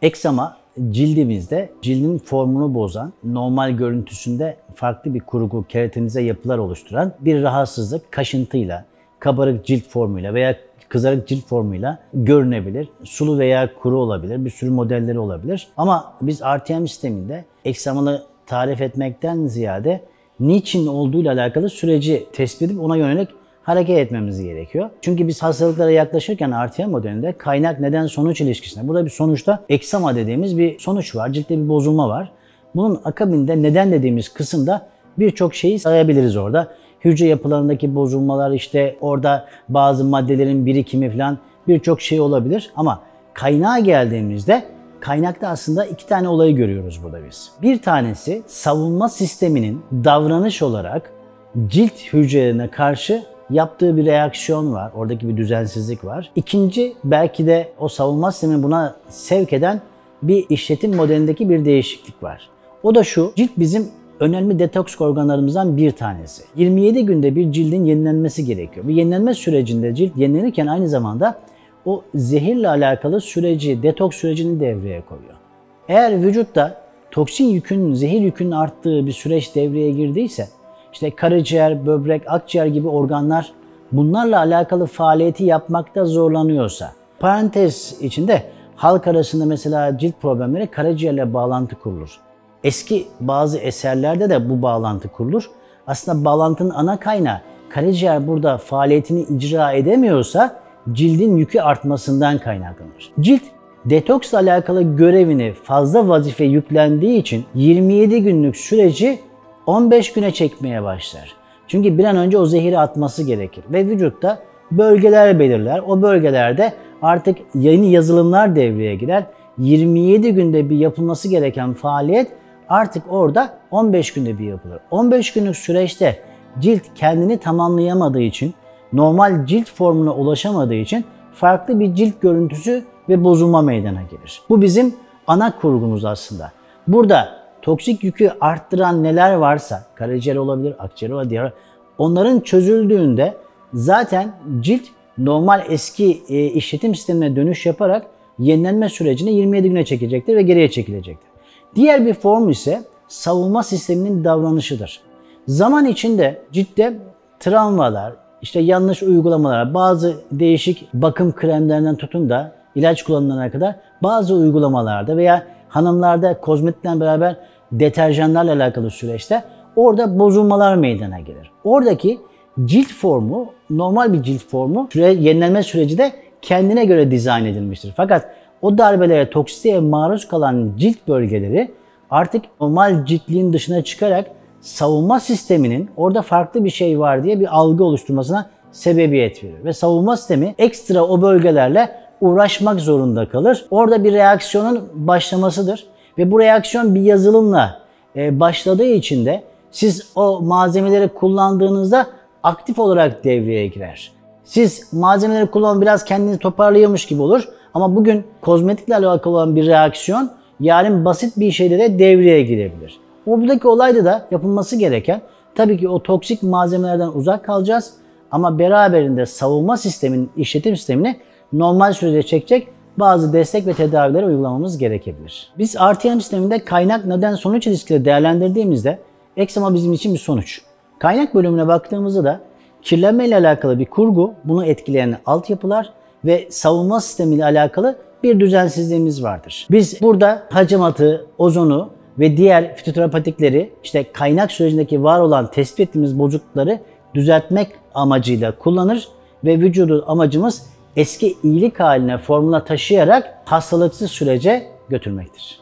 Eksema cildimizde cildin formunu bozan, normal görüntüsünde farklı bir kurgu, keratinize yapılar oluşturan bir rahatsızlık kaşıntıyla, kabarık cilt formuyla veya kızarık cilt formuyla görünebilir. Sulu veya kuru olabilir, bir sürü modelleri olabilir. Ama biz RTM sisteminde eksemalı tarif etmekten ziyade niçin olduğuyla alakalı süreci tespit edip ona yönelik hareket etmemiz gerekiyor. Çünkü biz hastalıklara yaklaşırken RTM modelinde kaynak neden sonuç ilişkisinde. Burada bir sonuçta eksema dediğimiz bir sonuç var. Ciltte bir bozulma var. Bunun akabinde neden dediğimiz kısımda birçok şeyi sayabiliriz orada. Hücre yapılarındaki bozulmalar, işte orada bazı maddelerin birikimi falan birçok şey olabilir. Ama kaynağa geldiğimizde kaynakta aslında iki tane olayı görüyoruz burada biz. Bir tanesi savunma sisteminin davranış olarak cilt hücrelerine karşı yaptığı bir reaksiyon var. Oradaki bir düzensizlik var. İkinci, belki de o savunma sistemini buna sevk eden bir işletim modelindeki bir değişiklik var. O da şu: cilt bizim önemli detoks organlarımızdan bir tanesi. 27 günde bir cildin yenilenmesi gerekiyor. Bu yenilenme sürecinde cilt yenilenirken aynı zamanda o zehirle alakalı süreci, detoks sürecini devreye koyuyor. Eğer vücutta toksin yükün, zehir yükünün arttığı bir süreç devreye girdiyse, işte karaciğer, böbrek, akciğer gibi organlar bunlarla alakalı faaliyeti yapmakta zorlanıyorsa, parantez içinde halk arasında mesela cilt problemleri karaciğerle bağlantı kurulur. Eski bazı eserlerde de bu bağlantı kurulur. Aslında bağlantının ana kaynağı karaciğer burada faaliyetini icra edemiyorsa cildin yükü artmasından kaynaklanır. Cilt detoksla alakalı görevini fazla vazife yüklendiği için 27 günlük süreci 15 güne çekmeye başlar. Çünkü bir an önce o zehiri atması gerekir ve vücutta bölgeler belirler. O bölgelerde artık yeni yazılımlar devreye girer. 27 günde bir yapılması gereken faaliyet artık orada 15 günde bir yapılır. 15 günlük süreçte cilt kendini tamamlayamadığı için, normal cilt formuna ulaşamadığı için farklı bir cilt görüntüsü ve bozulma meydana gelir. Bu bizim ana kurgumuz aslında. Burada toksik yükü arttıran neler varsa, karaciğer olabilir, akciğer olabilir, onların çözüldüğünde zaten cilt normal eski işletim sistemine dönüş yaparak yenilenme sürecini 27 güne çekecektir ve geriye çekilecektir. Diğer bir form ise savunma sisteminin davranışıdır. Zaman içinde ciltte travmalar, işte yanlış uygulamalar, bazı değişik bakım kremlerinden tutun da ilaç kullanımlarına kadar bazı uygulamalarda veya hanımlarda kozmetikle beraber deterjanlarla alakalı süreçte orada bozulmalar meydana gelir. Oradaki cilt formu, normal bir cilt formu, yenilenme süreci de kendine göre dizayn edilmiştir. Fakat o darbelere, toksiteye maruz kalan cilt bölgeleri artık normal ciltliğin dışına çıkarak savunma sisteminin orada farklı bir şey var diye bir algı oluşturmasına sebebiyet verir. Ve savunma sistemi ekstra o bölgelerle uğraşmak zorunda kalır. Orada bir reaksiyonun başlamasıdır. Ve bu reaksiyon bir yazılımla başladığı için de siz o malzemeleri kullandığınızda aktif olarak devreye girer. Siz malzemeleri kullanın, biraz kendinizi toparlıyormuş gibi olur. Ama bugün kozmetikle alakalı olan bir reaksiyon yarın basit bir şeyde de devreye girebilir. Buradaki olayda da yapılması gereken, tabii ki o toksik malzemelerden uzak kalacağız ama beraberinde savunma sisteminin, işletim sistemini normal sürece çekecek bazı destek ve tedavileri uygulamamız gerekebilir. Biz RTM sisteminde kaynak neden sonuç ilişkileri değerlendirdiğimizde eksema bizim için bir sonuç. Kaynak bölümüne baktığımızda da kirlenme ile alakalı bir kurgu, bunu etkileyen altyapılar ve savunma sistemi ile alakalı bir düzensizliğimiz vardır. Biz burada hacamatı, ozonu ve diğer fitoterapatikleri, işte kaynak sürecindeki var olan tespit ettiğimiz bozuklukları düzeltmek amacıyla kullanır ve vücudu amacımız eski iyilik haline, formuna taşıyarak hastalıksız sürece götürmektir.